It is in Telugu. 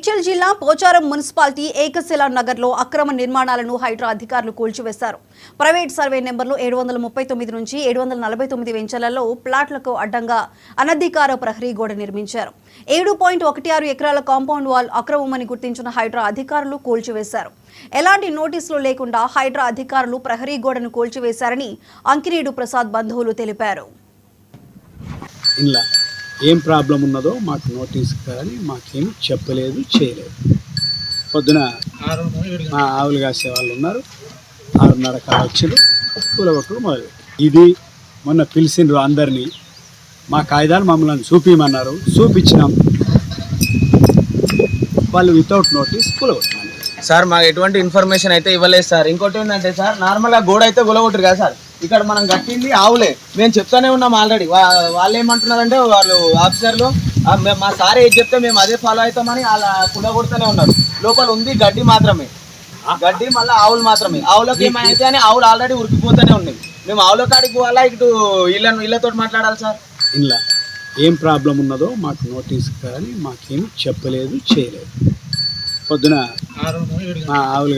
మేడ్చల్ జిల్లా పోచారం మున్సిపాలిటీ ఏకశిలా నగర్లో అక్రమ నిర్మాణాలను హైడ్రా అధికారులు కూల్చివేశారు. ప్రైవేట్ సర్వే నెంబర్లు 739 నుంచి 749 వెంచర్లలో ప్లాట్లకు అడ్డంగా అనధికార ప్రహరీ గోడ నిర్మించారు. 7.16 ఎకరాల కాంపౌండ్ వాల్ అక్రమమని గుర్తించిన హైడ్రా అధికారులు కూల్చివేశారు. ఎలాంటి నోటీసులు లేకుండా హైడ్రా అధికారులు ప్రహరీ గోడను కూల్చివేశారని అంకినేడు ప్రసాద్ బంధువులు తెలిపారు. ఏం ప్రాబ్లం ఉన్నదో మాకు నోటీస్ కానీ మాకేం చెప్పలేదు, చేయలేదు. పొద్దున మా ఆవులు కాసే వాళ్ళు ఉన్నారు, 6:30 కావచ్చులు కూలగొట్టుడు మొదలు. ఇది మొన్న పిలిచిండ్రు అందరినీ, మా కాగితాలు మమ్మల్ని చూపించమన్నారు, చూపించినాం. వాళ్ళు వితౌట్ నోటీస్ కూలగొట్టినారు. సార్ మాకు ఎటువంటి ఇన్ఫర్మేషన్ అయితే ఇవ్వలేదు సార్. ఇంకోటి ఏంటంటే సార్, నార్మల్గా గోడ అయితే కూలగొట్టరు కదా సార్, ఇక్కడ మనం కట్టింది ఆవులే. మేము చెప్తానే ఉన్నాం ఆల్రెడీ. వాళ్ళు ఏమంటున్నారంటే వాళ్ళు ఆఫీసర్లు మా సార్ ఏది చెప్తే మేము అదే ఫాలో అవుతామని అలా కూలగొడుతూనే ఉన్నారు. లోపల ఉంది గడ్డి మాత్రమే, గడ్డి మళ్ళీ ఆవులు మాత్రమే. ఆవులకి ఏమైతే అని ఆవులు ఆల్రెడీ ఉరికిపోతూనే ఉన్నాయి. మేము ఆవుల కాడికి పోవాలా, ఇటు ఇళ్ళతో మాట్లాడాలి సార్. ఇలా ఏం ప్రాబ్లం ఉన్నదో మాకు నోటీస్ కానీ మాకేం చెప్పలేదు, చేయలేదు. పొద్దున మా ఆవులు